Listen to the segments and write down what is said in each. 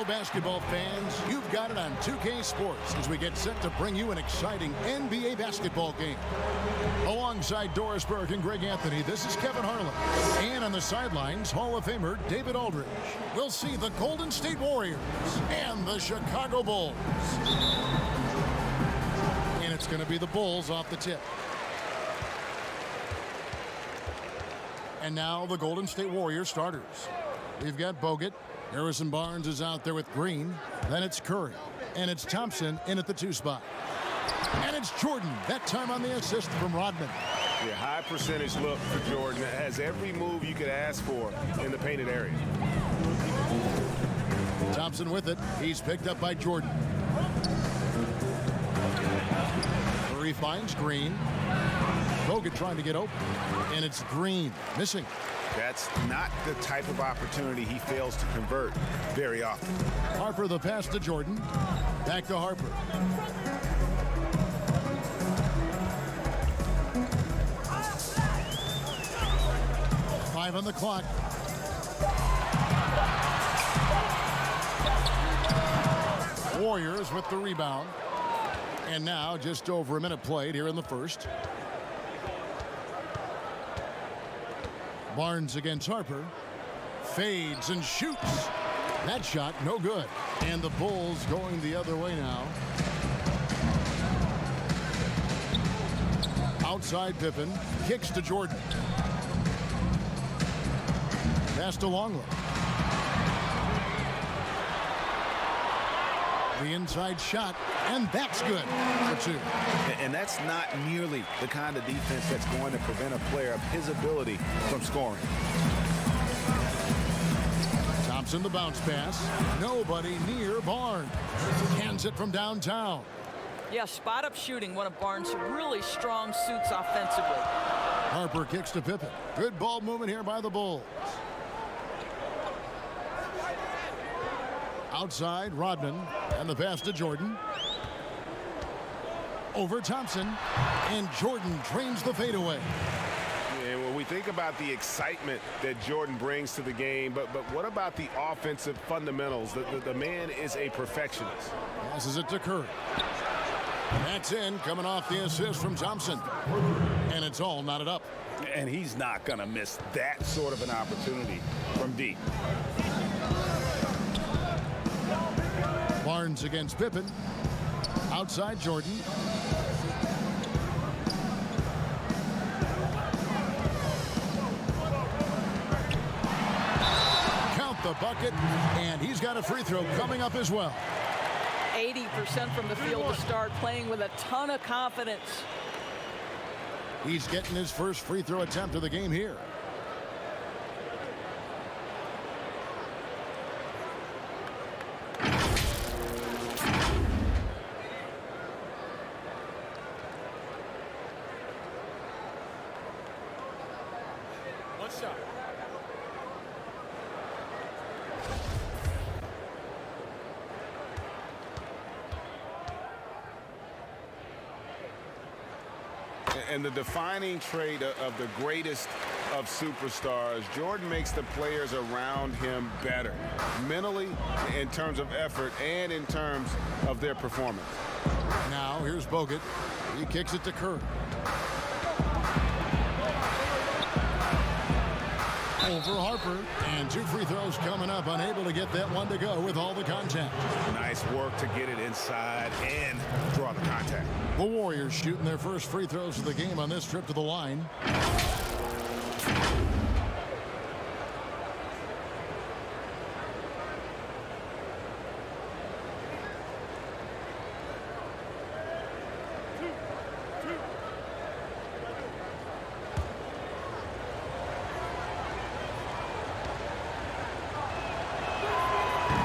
basketball fans, you've got it on 2K Sports as we get set to bring you an exciting NBA basketball game. Alongside Doris Burke and Greg Anthony, this is Kevin Harlan. And on the sidelines, Hall of Famer David Aldridge. We'll see the Golden State Warriors and the Chicago Bulls. And it's going to be the Bulls off the tip. And now the Golden State Warriors starters. We've got Bogut. Harrison Barnes is out there with Green. Then it's Curry. And it's Thompson in at the 2 spot. And it's Jordan, that time on the assist from Rodman. Yeah, high percentage look for Jordan. It has every move you could ask for in the painted area. Thompson with it. He's picked up by Jordan. Curry finds Green. Bogut trying to get open. And it's Green missing. That's not the type of opportunity he fails to convert very often. Harper the pass to Jordan. Back to Harper. Five on the clock. Warriors with the rebound. And now just over a minute played here in the first. Barnes against Harper. Fades and shoots. That shot no good. And the Bulls going the other way now. Outside Pippen. Kicks to Jordan. Pass to Longley. The inside shot, and that's good for 2. And that's not nearly the kind of defense that's going to prevent a player of his ability from scoring. Thompson the bounce pass. Nobody near Barnes. Cans it from downtown. Yeah, spot-up shooting, one of Barnes' really strong suits offensively. Harper kicks to Pippen. Good ball movement here by the Bulls. Outside, Rodman, and the pass to Jordan. Over Thompson, and Jordan trains the fadeaway. And when we think about the excitement that Jordan brings to the game, but what about the offensive fundamentals? The man is a perfectionist. Passes it to Curry. That's in, coming off the assist from Thompson. And it's all knotted up. And he's not going to miss that sort of an opportunity from deep. Barnes against Pippen. Outside Jordan. Count the bucket, and he's got a free throw coming up as well. 80% from the field to start, playing with a ton of confidence. He's getting his first free throw attempt of the game here. And the defining trait of the greatest of superstars, Jordan makes the players around him better, mentally, in terms of effort, and in terms of their performance. Now, here's Bogut. He kicks it to Curry. Over Harper, and 2 free throws coming up, unable to get that one to go with all the contact. Nice work to get it inside and draw the contact. The Warriors shooting their first free throws of the game on this trip to the line.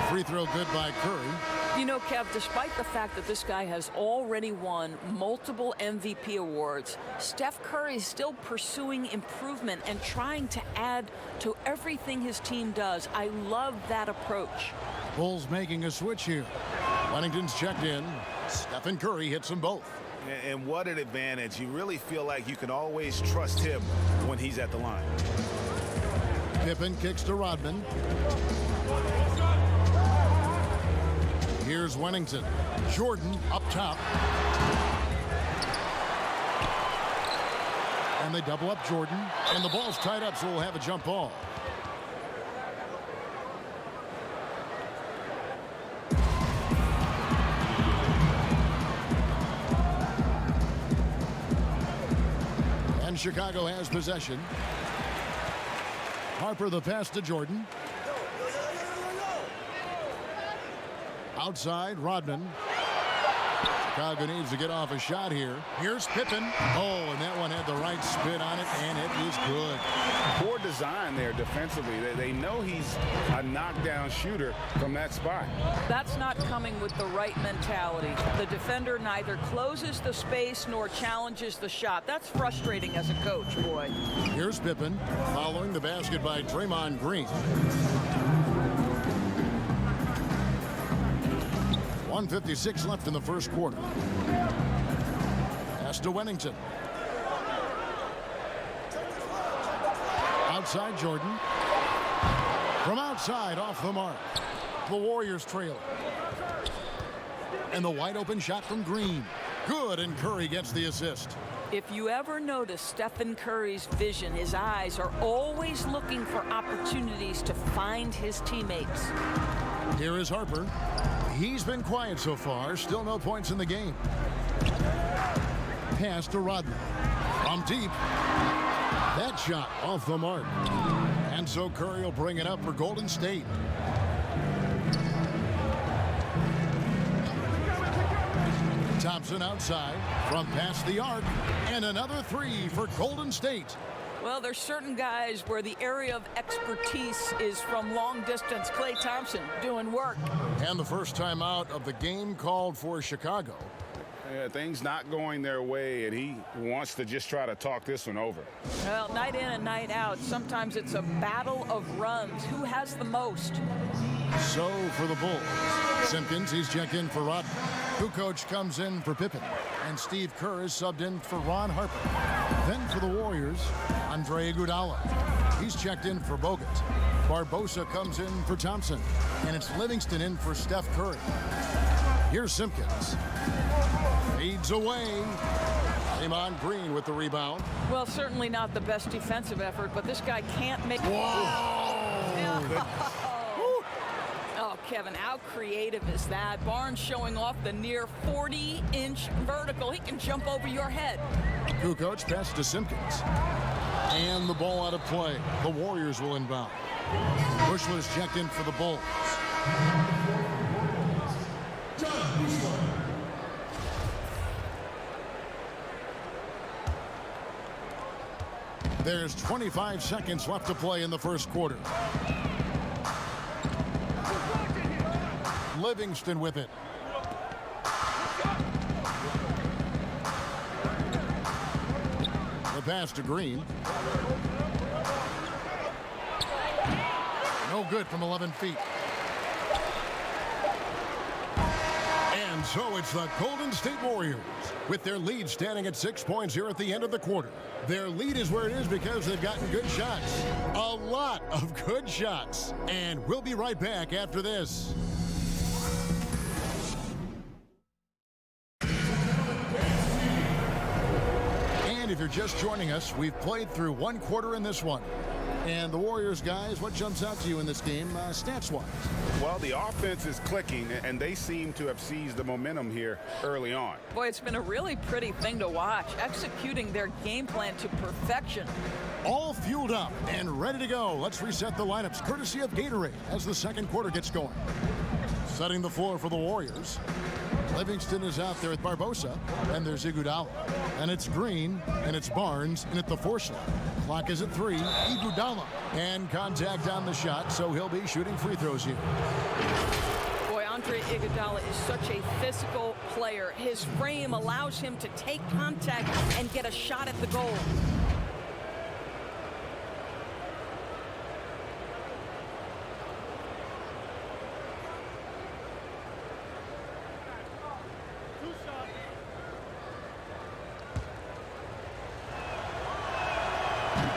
Free throw good by Curry. You know, Kev, despite the fact that this guy has already won multiple MVP awards, Steph Curry is still pursuing improvement and trying to add to everything his team does. I love that approach. Bulls making a switch here. Wennington's checked in. Stephen Curry hits them both. And what an advantage. You really feel like you can always trust him when he's at the line. Pippen kicks to Rodman. Here's Wennington. Jordan up top. And they double up Jordan. And the ball's tied up, so we'll have a jump ball. And Chicago has possession. Harper the pass to Jordan. Outside, Rodman. Chicago needs to get off a shot here. Here's Pippen. Oh, and that one had the right spin on it, and it is good. Poor design there defensively. They know he's a knockdown shooter from that spot. That's not coming with the right mentality. The defender neither closes the space nor challenges the shot. That's frustrating as a coach, boy. Here's Pippen following the basket by Draymond Green. 1:56 left in the first quarter. Pass to Wennington. Outside Jordan. From outside, off the mark. The Warriors trail. And the wide open shot from Green. Good, and Curry gets the assist. If you ever notice Stephen Curry's vision, his eyes are always looking for opportunities to find his teammates. Here is Harper. He's been quiet so far. Still no points in the game. Pass to Rodman. From deep. That shot off the mark. And so Curry will bring it up for Golden State. Thompson outside from past the arc. And another three for Golden State. Well, there's certain guys where the area of expertise is from long distance. Klay Thompson doing work. And the first time out of the game called for Chicago. Yeah, things not going their way, and he wants to just try to talk this one over. Well, night in and night out, sometimes it's a battle of runs. Who has the most? So for the Bulls, Simpkins, he's checked in for Rodman. Kukoc comes in for Pippen. And Steve Kerr is subbed in for Ron Harper. Then for the Warriors, Andre Iguodala. He's checked in for Bogut. Barbosa comes in for Thompson. And it's Livingston in for Steph Curry. Here's Simpkins. Fades away. Draymond Green with the rebound. Well, certainly not the best defensive effort, but this guy can't make... Whoa! Oh, Kevin, how creative is that? Barnes showing off the near 40-inch vertical. He can jump over your head. Kukoc pass to Simpkins. And the ball out of play. The Warriors will inbound. Bushler's checked in for the Bulls. There's 25 seconds left to play in the first quarter. Livingston with it. The pass to Green. No good from 11 feet. And so it's the Golden State Warriors with their lead standing at 6 points here at the end of the quarter. Their lead is where it is because they've gotten good shots. A lot of good shots. And we'll be right back after this. And if you're just joining us, we've played through one quarter in this one. And the Warriors, guys, what jumps out to you in this game, stats-wise? Well, the offense is clicking, and they seem to have seized the momentum here early on. Boy, it's been a really pretty thing to watch, executing their game plan to perfection. All fueled up and ready to go. Let's reset the lineups, courtesy of Gatorade, as the second quarter gets going. Setting the floor for the Warriors. Livingston is out there with Barbosa, and there's Iguodala. And it's Green, and it's Barnes, and at the force line. Clock is at 3. Iguodala. And contact on the shot, so he'll be shooting free throws here. Boy, Andre Iguodala is such a physical player. His frame allows him to take contact and get a shot at the goal.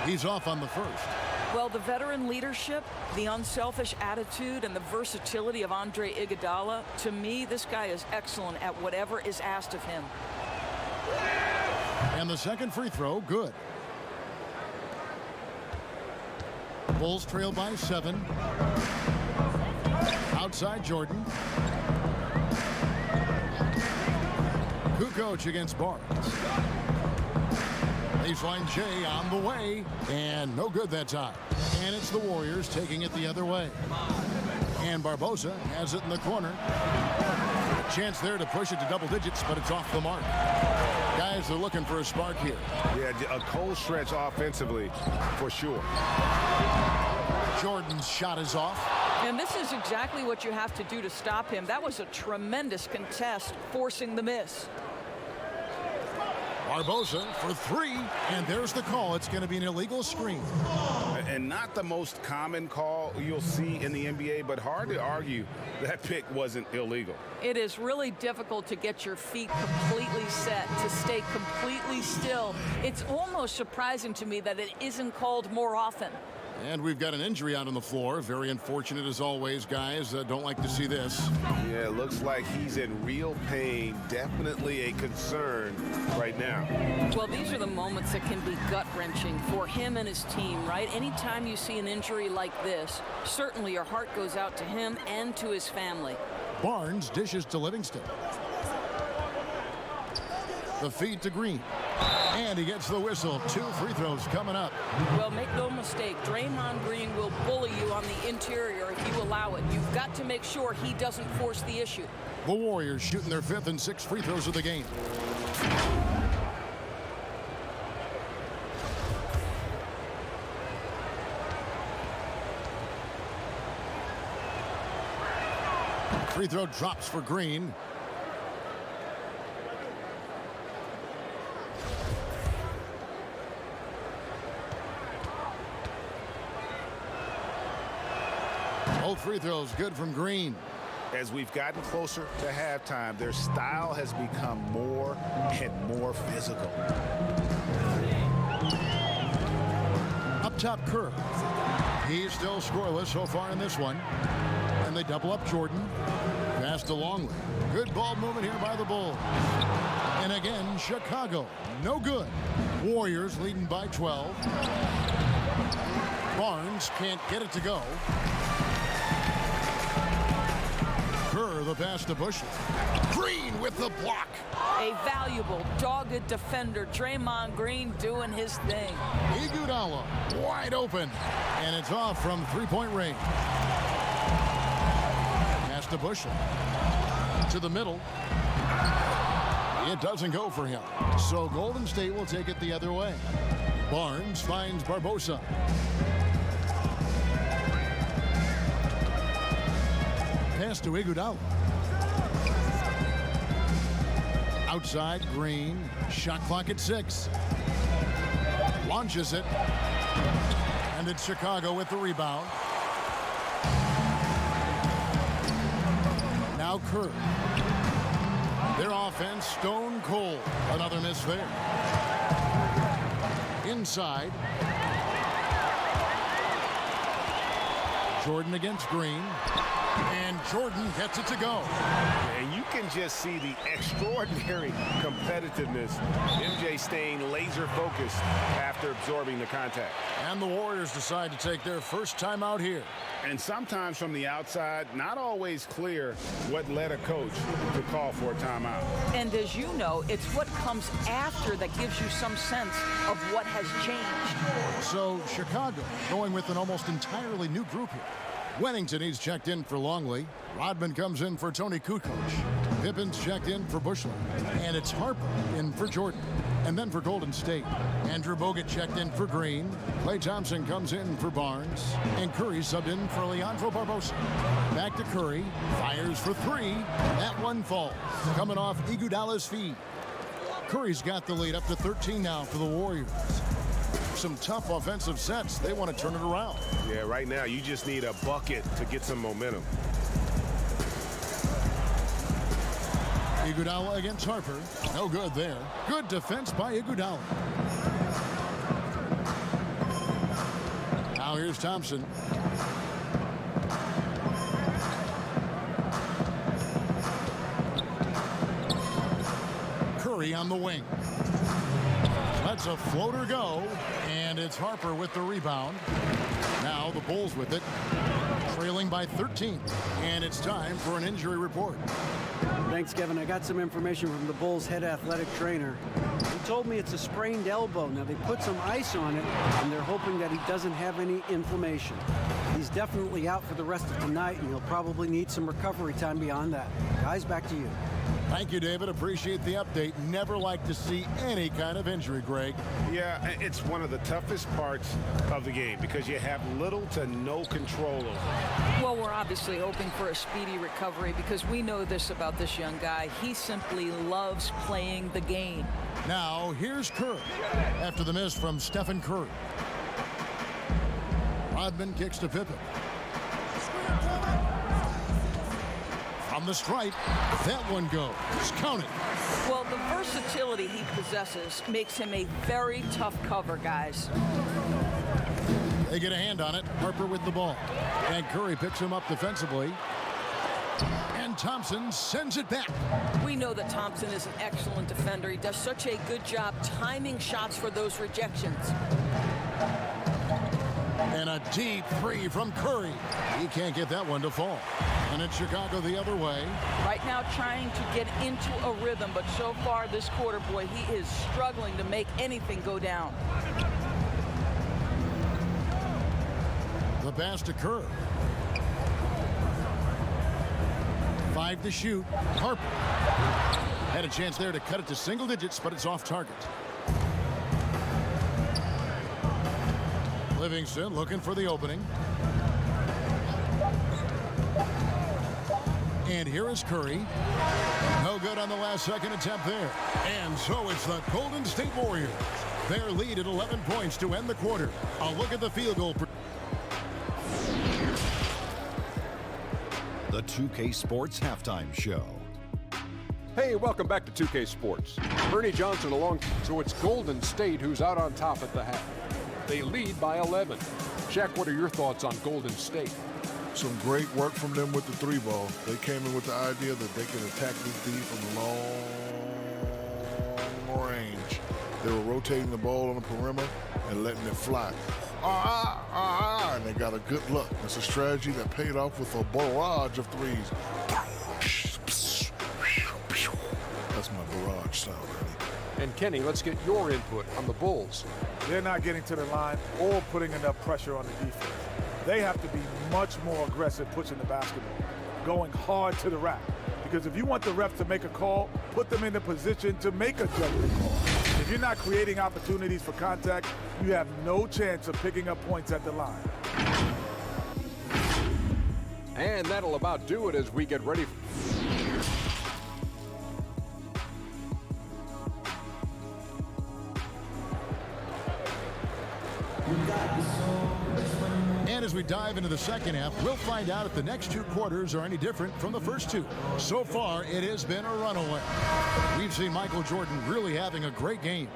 He's off on the first. Well, the veteran leadership, the unselfish attitude, and the versatility of Andre Iguodala, to me, this guy is excellent at whatever is asked of him. And the second free throw, good. Bulls trail by 7. Outside Jordan. Kukoc against Barnes. Baseline Jay on the way, and no good that time. And it's the Warriors taking it the other way. And Barbosa has it in the corner. A chance there to push it to double digits, but it's off the mark. Guys are looking for a spark here. Yeah, a cold stretch offensively for sure. Jordan's shot is off. And this is exactly what you have to do to stop him. That was a tremendous contest, forcing the miss. Barbosa for 3, and there's the call. It's going to be an illegal screen. And not the most common call you'll see in the NBA, but hard to argue that pick wasn't illegal. It is really difficult to get your feet completely set, to stay completely still. It's almost surprising to me that it isn't called more often. And we've got an injury out on the floor. Very unfortunate as always, guys. Don't like to see this. Yeah, it looks like he's in real pain. Definitely a concern right now. Well, these are the moments that can be gut-wrenching for him and his team, right? Anytime you see an injury like this, certainly your heart goes out to him and to his family. Barnes dishes to Livingston. The feed to Green. And he gets the whistle. 2 free throws coming up. Well, make no mistake, Draymond Green will bully you on the interior if you allow it. You've got to make sure he doesn't force the issue. The Warriors shooting their 5th and 6th free throws of the game. Free throw drops for Green. Both free throws good from Green. As we've gotten closer to halftime, their style has become more and more physical. Up top, Kerr. He's still scoreless so far in this one. And they double up Jordan. Pass to Longley. Good ball movement here by the Bulls. And again, Chicago. No good. Warriors leading by 12. Barnes can't get it to go. Kerr, the pass to Bushel. Green with the block. A valuable, dogged defender, Draymond Green doing his thing. Iguodala wide open. And it's off from three-point range. Pass to Bushel. To the middle. It doesn't go for him. So Golden State will take it the other way. Barnes finds Barbosa. Pass to Iguodala. Outside, Green. Shot clock at 6. Launches it. And it's Chicago with the rebound. Now Kerr. Their offense stone cold. Another miss there. Inside. Jordan against Green. And Jordan gets it to go. And you can just see the extraordinary competitiveness. MJ staying laser focused after absorbing the contact. And the Warriors decide to take their first time out here. And sometimes from the outside, not always clear what led a coach to call for a timeout. And as you know, it's what comes after that gives you some sense of what has changed. So Chicago going with an almost entirely new group here. Wennington, he's checked in for Longley. Rodman comes in for Tony Kukoc. Pippin's checked in for Bushler. And it's Harper in for Jordan. And then for Golden State, Andrew Bogut checked in for Green. Klay Thompson comes in for Barnes. And Curry subbed in for Leandro Barbosa. Back to Curry. Fires for 3. That one falls. Coming off Iguodala's feet. Curry's got the lead up to 13 now for the Warriors. Some tough offensive sets. They want to turn it around. Yeah, right now you just need a bucket to get some momentum. Iguodala against Harper. No good there. Good defense by Iguodala. Now Now here's Thompson. Curry on the wing. Lets a floater go, and it's Harper with the rebound. Now the Bulls with it, trailing by 13, and it's time for an injury report. Thanks, Kevin. I got some information from the Bulls' head athletic trainer. He told me it's a sprained elbow. Now, they put some ice on it, and they're hoping that he doesn't have any inflammation. He's definitely out for the rest of tonight, and he'll probably need some recovery time beyond that. Guys, back to you. Thank you, David. Appreciate the update. Never like to see any kind of injury, Greg. Yeah, it's one of the toughest parts of the game because you have little to no control over it. Well, we're obviously hoping for a speedy recovery because we know this about this young guy. He simply loves playing the game. Now, here's Curry after the miss from Stephen Curry. Rodman kicks to Pippen. From the stripe, that one goes. Count it. Well, the versatility he possesses makes him a very tough cover, guys. They get a hand on it. Harper with the ball. And Curry picks him up defensively. And Thompson sends it back. We know that Thompson is an excellent defender. He does such a good job timing shots for those rejections. And a deep three from Curry. He can't get that one to fall. And it's Chicago the other way. Right now trying to get into a rhythm, but so far this quarter, boy, he is struggling to make anything go down. The pass to Curry. 5 to shoot. Harper had a chance there to cut it to single digits, but it's off target. Livingston looking for the opening. And here is Curry. No good on the last second attempt there. And so it's the Golden State Warriors. Their lead at 11 points to end the quarter. A look at the field goal. The 2K Sports Halftime Show. Hey, welcome back to 2K Sports. Bernie Johnson along, so it's Golden State who's out on top at the half. They lead by 11. Shaq, what are your thoughts on Golden State? Some great work from them with the three ball. They came in with the idea that they can attack this D from long range. They were rotating the ball on the perimeter and letting it fly. And they got a good look. It's a strategy that paid off with a barrage of threes. That's my barrage sound, Ernie. And Kenny, let's get your input on the Bulls. They're not getting to the line or putting enough pressure on the defense. They have to be much more aggressive pushing the basketball, going hard to the rack. Because if you want the refs to make a call, put them in the position to make a judgment call. If you're not creating opportunities for contact, you have no chance of picking up points at the line. And that'll about do it as we get ready. And as we dive into the second half, we'll find out if the next two quarters are any different from the first two. So far, it has been a runaway. We've seen Michael Jordan really having a great game.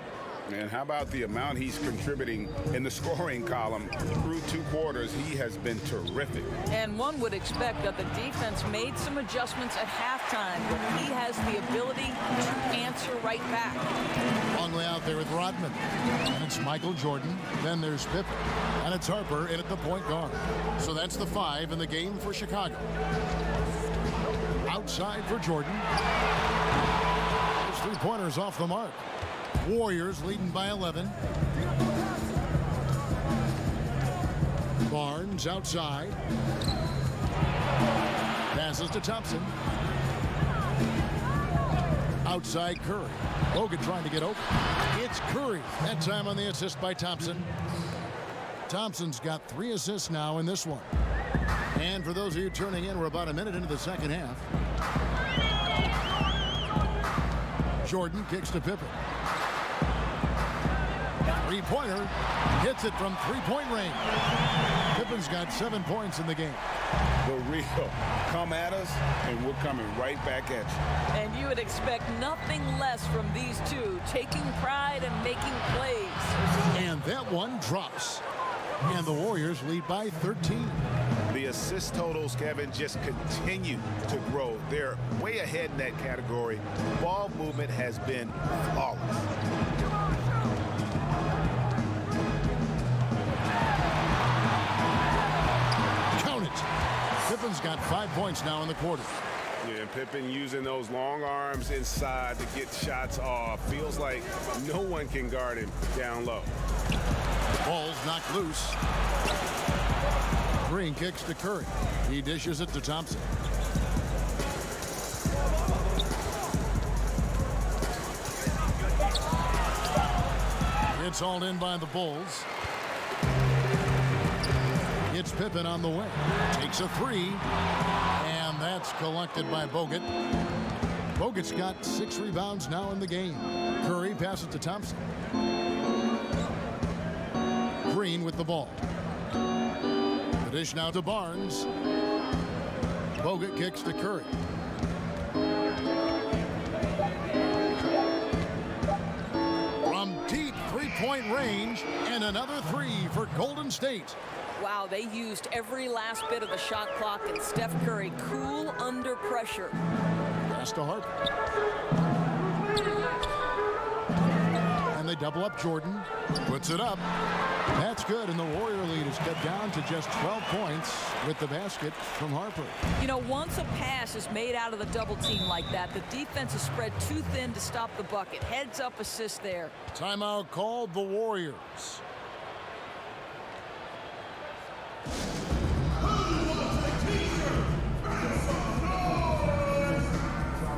And how about the amount he's contributing in the scoring column through two quarters? He has been terrific. And one would expect that the defense made some adjustments at halftime, but he has the ability to answer right back. Longley out there with Rodman. And it's Michael Jordan. Then there's Pippen. And it's Harper in at the point guard. So that's the 5 in the game for Chicago. Outside for Jordan. Those three-pointers off the mark. Warriors leading by 11. Barnes outside. Passes to Thompson. Outside Curry. Logan trying to get open. It's Curry. That time on the assist by Thompson. Thompson's got 3 assists now in this one. And for those of you tuning in, we're about a minute into the second half. Jordan kicks to Pippen. Three-pointer, hits it from three-point range. Pippen's got 7 points in the game. The real come at us, and we're coming right back at you. And you would expect nothing less from these two, taking pride and making plays. And that one drops. And the Warriors lead by 13. The assist totals, Kevin, just continue to grow. They're way ahead in that category. Ball movement has been flawless. Count it. Pippen's got 5 points now in the quarter. Yeah, and Pippen using those long arms inside to get shots off. Feels like no one can guard him down low. Ball's knocked loose. Green kicks to Curry. He dishes it to Thompson. It's hauled in by the Bulls. It's Pippen on the way. Takes a three. And that's collected by Bogut. Bogut's got 6 rebounds now in the game. Curry passes to Thompson. Green with the ball. The dish now to Barnes. Bogut kicks to Curry. From deep three-point range, and another three for Golden State. Wow, they used every last bit of the shot clock, and Steph Curry cool under pressure. Pass to Harper. And they double up Jordan. Puts it up. That's good, and the Warrior lead is cut down to just 12 points with the basket from Harper. You know, once a pass is made out of the double team like that, the defense is spread too thin to stop the bucket. Heads up assist there. Timeout called the Warriors.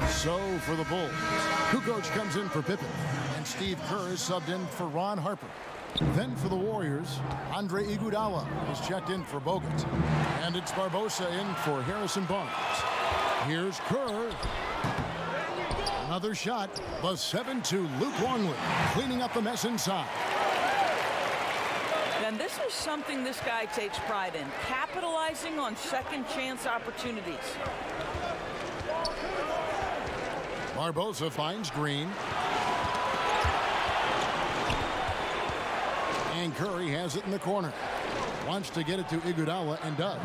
So for the Bulls, Kukoc comes in for Pippen, and Steve Kerr is subbed in for Ron Harper. Then for the Warriors, Andre Iguodala is checked in for Bogut, and it's Barbosa in for Harrison Barnes. Here's Kerr. Another shot. The 7-2 Luke Longley cleaning up the mess inside. And this is something this guy takes pride in, capitalizing on second chance opportunities. Barbosa finds Green. And Curry has it in the corner. Wants to get it to Iguodala and does.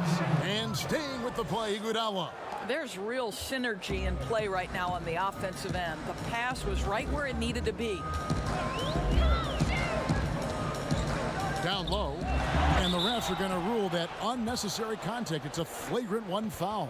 And staying with the play, Iguodala. There's real synergy in play right now on the offensive end. The pass was right where it needed to be. Down low. And the refs are going to rule that unnecessary contact. It's a flagrant 1 foul.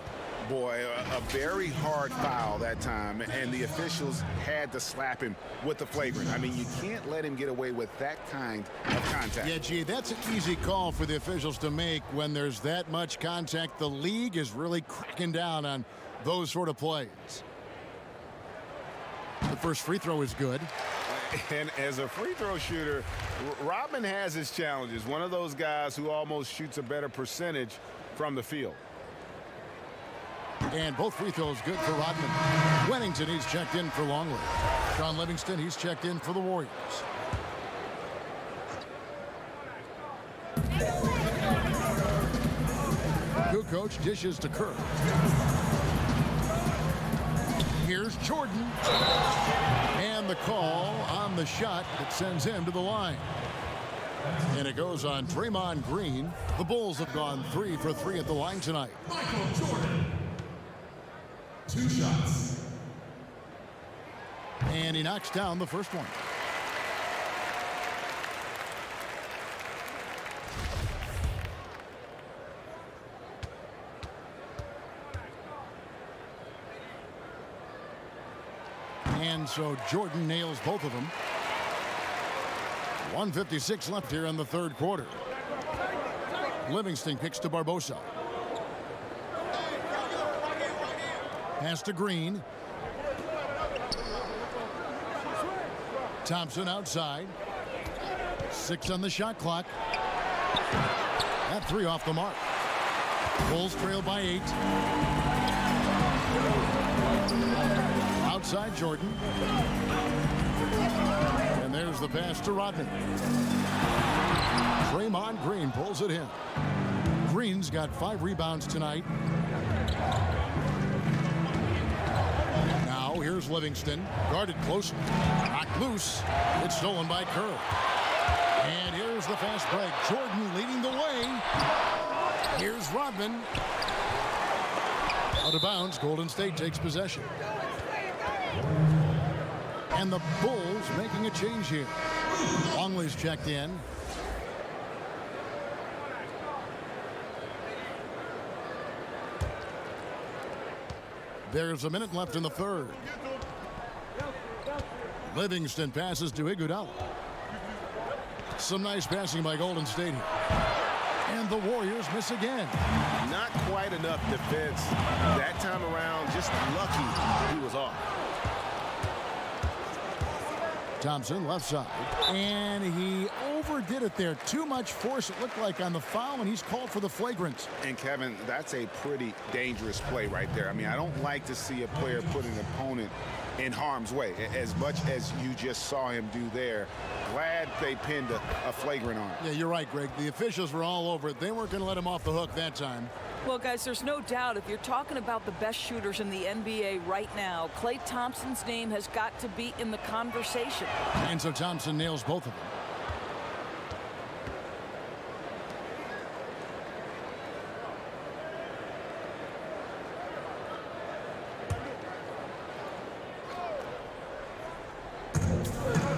Boy, a very hard foul that time, and the officials had to slap him with the flagrant. I mean, you can't let him get away with that kind of contact. Yeah, gee, that's an easy call for the officials to make when there's that much contact. The league is really cracking down on those sort of plays. The first free throw is good. And as a free throw shooter, Rodman has his challenges. One of those guys who almost shoots a better percentage from the field. And both free throws good for Rodman. Wennington, he's checked in for Longley. Sean Livingston, he's checked in for the Warriors. Kukoc dishes to Kerr. Here's Jordan. And the call on the shot that sends him to the line. And it goes on Draymond Green. The Bulls have gone 3 for 3 at the line tonight. Michael Jordan. 2 shots. And he knocks down the first one. And so Jordan nails both of them. 1:56 left here in the third quarter. Livingston kicks to Barbosa. Pass to Green. Thompson outside. 6 on the shot clock. That 3 off the mark. Bulls trail by 8. Outside Jordan. And there's the pass to Rodman. Draymond Green pulls it in. Green's got 5 rebounds tonight. Now here's Livingston. Guarded closely. Knocked loose. It's stolen by Kerr. And here's Here's the fast break. Jordan leading the way. Here's Rodman. Out of bounds. Golden State takes possession. And the Bulls making a change here. Longley's checked in. There's a minute left in the third. Livingston passes to Iguodala. Some nice passing by Golden State here. And the Warriors miss again. Not quite enough defense that time around. Just lucky he was off. Thompson left side. And he overdid it there. Too much force, it looked like, on the foul, and he's called for the flagrant. And Kevin, that's a pretty dangerous play right there. I mean, I don't like to see a player put an opponent in harm's way as much as you just saw him do there. Glad they pinned a flagrant on him. Yeah, you're right, Greg. The officials were all over it. They weren't going to let him off the hook that time. Well, guys, there's no doubt if you're talking about the best shooters in the NBA right now, Klay Thompson's name has got to be in the conversation. And so Thompson nails both of them.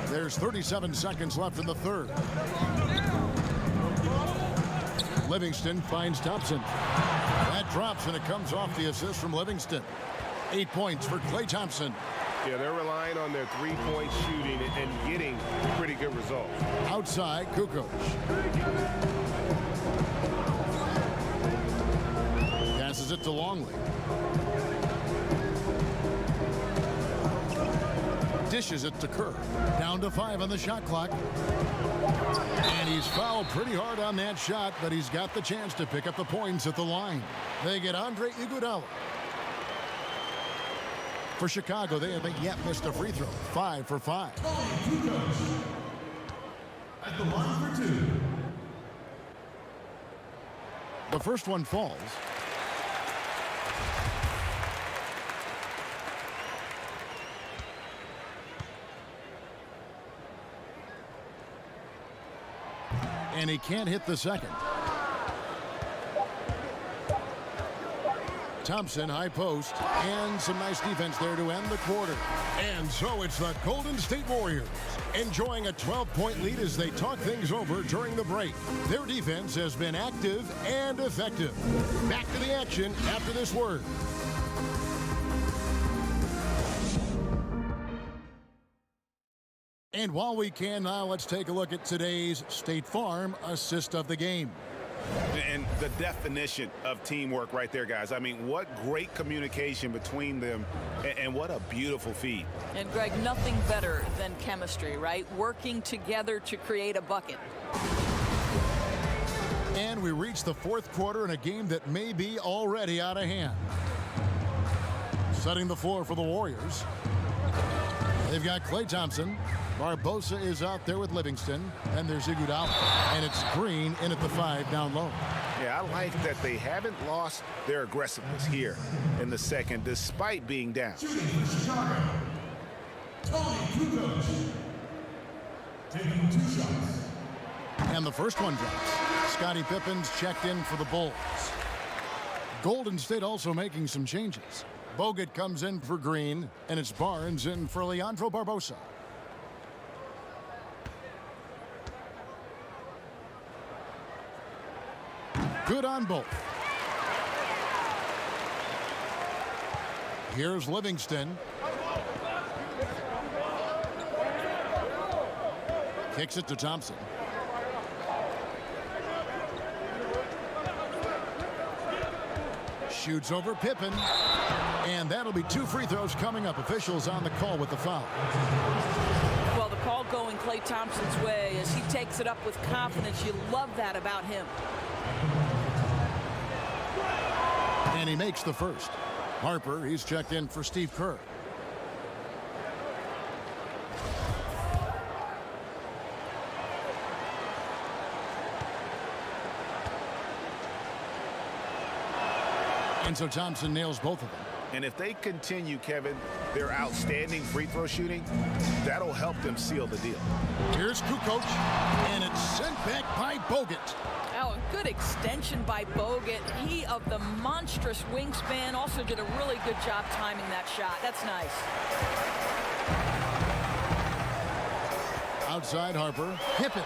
There's 37 seconds left in the third. Livingston finds Thompson. That drops, and it comes off the assist from Livingston. 8 points for Klay Thompson. Yeah, they're relying on their three-point shooting and getting pretty good results. Outside, Kukoc. Passes it to Longley. Dishes it to Kerr. Down to 5 on the shot clock. And he's fouled pretty hard on that shot, but he's got the chance to pick up the points at the line. They get Andre Iguodala. For Chicago, they haven't yet missed a free throw. 5 for 5. At the line for 2. The first one falls. And he can't hit the second. Thompson, high post, and some nice defense there to end the quarter. And so it's the Golden State Warriors enjoying a 12-point lead as they talk things over during the break. Their defense has been active and effective. Back to the action after this word. And while we can now, let's take a look at today's State Farm assist of the game. And the definition of teamwork right there, guys. I mean, what great communication between them, and what a beautiful feed. And, Greg, nothing better than chemistry, right? Working together to create a bucket. And we reach the fourth quarter in a game that may be already out of hand. Setting the floor for the Warriors. They've got Klay Thompson. Barbosa is out there with Livingston. And there's Iguodala. And it's Green in at the 5 down low. Yeah, I like that they haven't lost their aggressiveness here in the second, despite being down. Shooting for Chicago, Tony Kukoc. Taking 2 shots. And the first one drops. Scottie Pippen's checked in for the Bulls. Golden State also making some changes. Bogut comes in for Green, and it's Barnes in for Leandro Barbosa. Good on both. Here's Livingston. Kicks it to Thompson. Shoots over Pippen. And that'll be 2 free throws coming up. Officials on the call with the foul. Well, the call going Klay Thompson's way as he takes it up with confidence. You love that about him. And he makes the first. Harper, he's checked in for Steve Kerr. And so Thompson nails both of them. And if they continue, Kevin, their outstanding free throw shooting, that'll help them seal the deal. Here's Kukoc, and it's sent back by Bogut. Oh, a good extension by Bogut. He, of the monstrous wingspan, also did a really good job timing that shot. That's nice. Outside Harper, Pippen.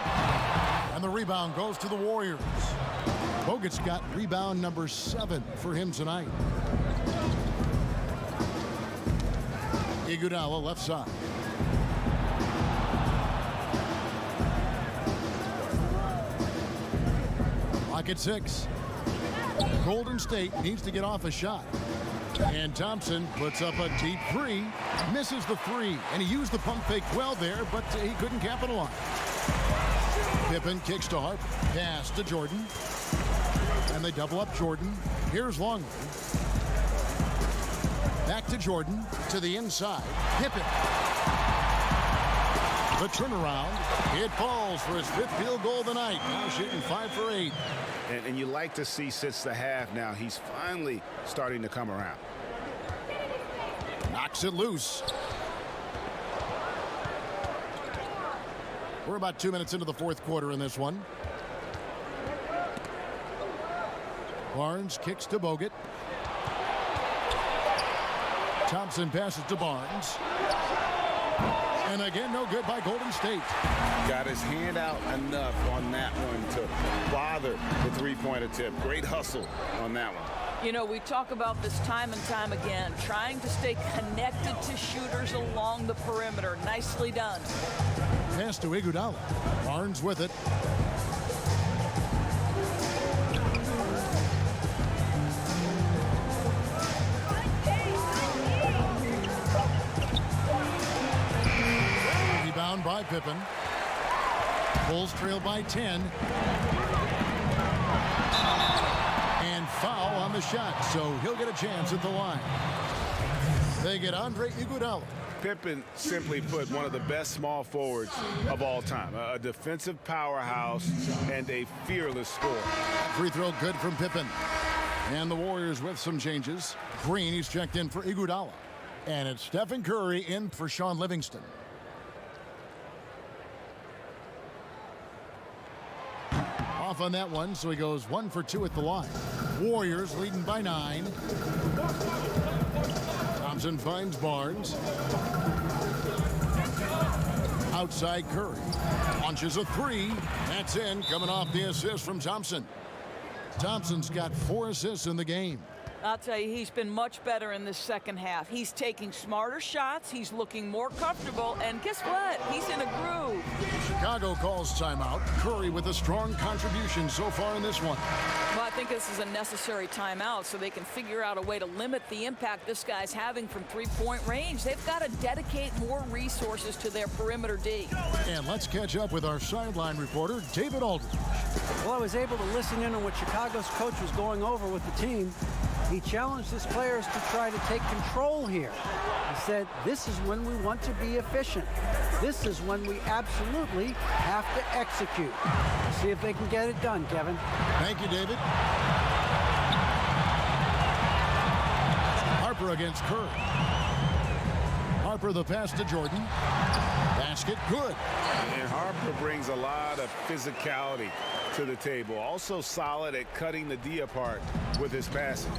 And the rebound goes to the Warriors. Bogut's got rebound number 7 for him tonight. Iguodala left side. Clock at 6. Golden State needs to get off a shot. And Thompson puts up a deep 3, misses the 3, and he used the pump fake well there, but he couldn't capitalize. Pippen kicks to Harper, pass to Jordan, and they double up Jordan. Here's Longley. Back to Jordan, to the inside. Pippen. The turnaround. It falls for his 5th field goal of the night. Now shooting 5 for 8. And you like to see since the half now, he's finally starting to come around. Knocks it loose. We're about 2 minutes into the 4th quarter in this one. Barnes kicks to Bogut. Thompson passes to Barnes. And again, no good by Golden State. Got his hand out enough on that one to bother the three-point attempt. Great hustle on that one. You know, we talk about this time and time again, trying to stay connected to shooters along the perimeter. Nicely done. Pass to Iguodala. Barnes with it. Rebound by Pippen. Bulls trail by 10. And foul on the shot, so he'll get a chance at the line. They get Andre Iguodala. Pippen, simply put, one of the best small forwards of all time. A defensive powerhouse and a fearless scorer. Free throw good from Pippen. And the Warriors with some changes. Green, he's checked in for Iguodala. And it's Stephen Curry in for Sean Livingston. Off on that one, so he goes 1 for 2 at the line. Warriors leading by 9. Thompson finds Barnes. Outside Curry. Launches a 3. That's in, coming off the assist from Thompson. Thompson's got 4 assists in the game. I'll tell you, he's been much better in this second half. He's taking smarter shots. He's looking more comfortable. And guess what? He's in a groove. Chicago calls timeout. Curry with a strong contribution so far in this one. Well, I think this is a necessary timeout so they can figure out a way to limit the impact this guy's having from three-point range. They've got to dedicate more resources to their perimeter D. And let's catch up with our sideline reporter, David Aldridge. Well, I was able to listen in on what Chicago's coach was going over with the team. He challenged his players to try to take control here. He said, this is when we want to be efficient. This is when we absolutely have to execute. See if they can get it done, Kevin. Thank you, David. Harper against Curry. Harper the pass to Jordan. Basket good. And Harper brings a lot of physicality to the table. Also solid at cutting the D apart with his passing.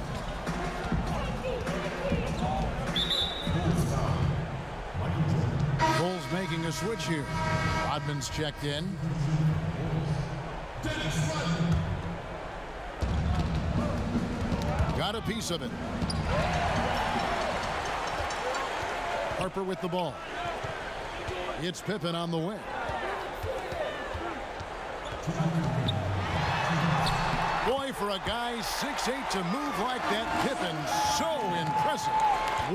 Bulls making a switch here. Rodman's checked in. Got a piece of it. Harper with the ball. It's Pippen on the wing. Boy, for a guy 6'8" to move like that, Pippen, so impressive.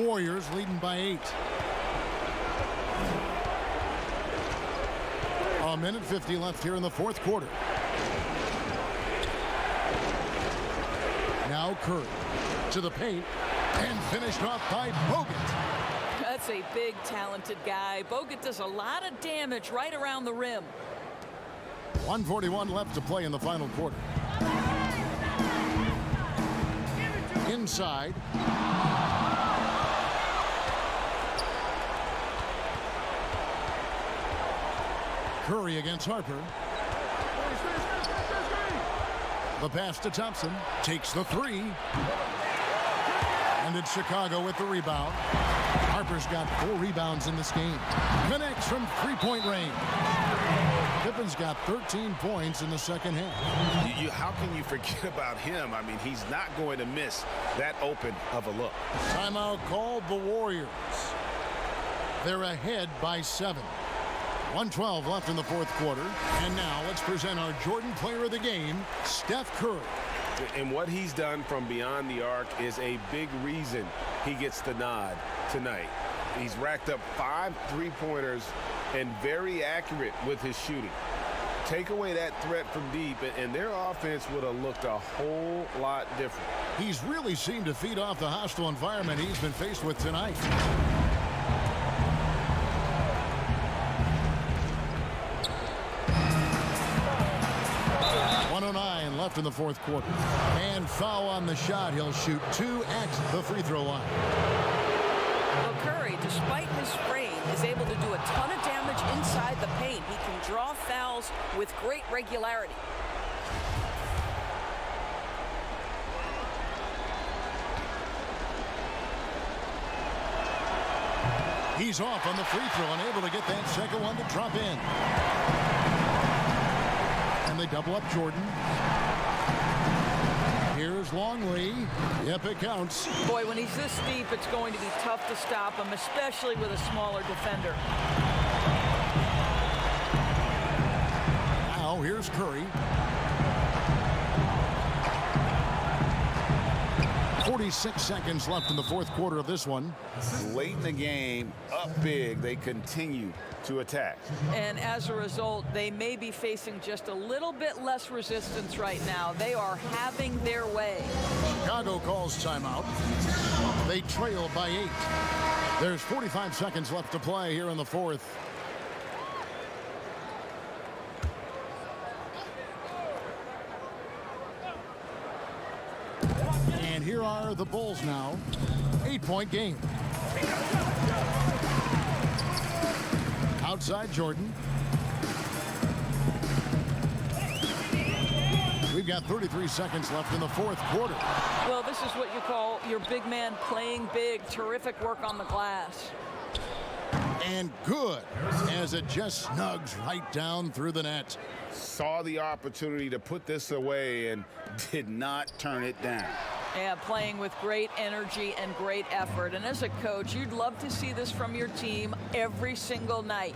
Warriors leading by 8. A minute 50 left here in the 4th quarter. Now Curry to the paint and finished off by Bogut. That's a big, talented guy. Bogut does a lot of damage right around the rim. 1:41 left to play in the final quarter. Inside. Curry against Harper. The pass to Thompson. Takes the three. And it's Chicago with the rebound. Harper's got 4 rebounds in this game. Connects from three-point range. Pippen's got 13 points in the second half. How can you forget about him? I mean, he's not going to miss that open of a look. Timeout called the Warriors. They're ahead by 7. 1:12 left in the fourth quarter. And now let's present our Jordan Player of the Game, Steph Curry. And what he's done from beyond the arc is a big reason he gets the nod tonight. He's racked up 5 3-pointers and very accurate with his shooting. Take away that threat from deep, and their offense would have looked a whole lot different. He's really seemed to feed off the hostile environment he's been faced with tonight. Left in the fourth quarter. And foul on the shot. He'll shoot 2 at the free throw line. Well, Curry, despite his sprain, is able to do a ton of damage inside the paint. He can draw fouls with great regularity. He's off on the free throw and able to get that second one to drop in. And they double up Jordan. Here's Longley. Yep, it counts. Boy, when he's this deep, it's going to be tough to stop him, especially with a smaller defender. Now, here's Curry. 46 seconds left in the fourth quarter of this one. Late in the game, up big, they continue to attack. And as a result, they may be facing just a little bit less resistance right now. They are having their way. Chicago calls timeout. They trail by 8. There's 45 seconds left to play here in the fourth. And here are the Bulls now. 8-point game. Outside Jordan. We've got 33 seconds left in the fourth quarter. Well, this is what you call your big man playing big. Terrific work on the glass. And good, as it just snugs right down through the net. Saw the opportunity to put this away and did not turn it down. Yeah, playing with great energy and great effort. And as a coach, you'd love to see this from your team every single night.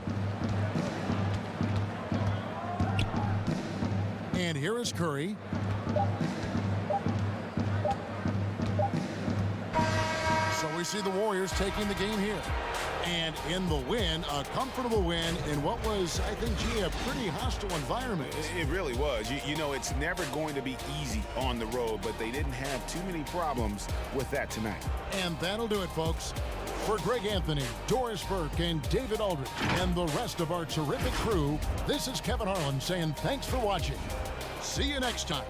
And here is Curry. So we see the Warriors taking the game here. And in the win, a comfortable win in what was, I think, a pretty hostile environment. It really was. You know, it's never going to be easy on the road, but they didn't have too many problems with that tonight. And that'll do it, folks. For Greg Anthony, Doris Burke, and David Aldridge, and the rest of our terrific crew, this is Kevin Harlan saying thanks for watching. See you next time.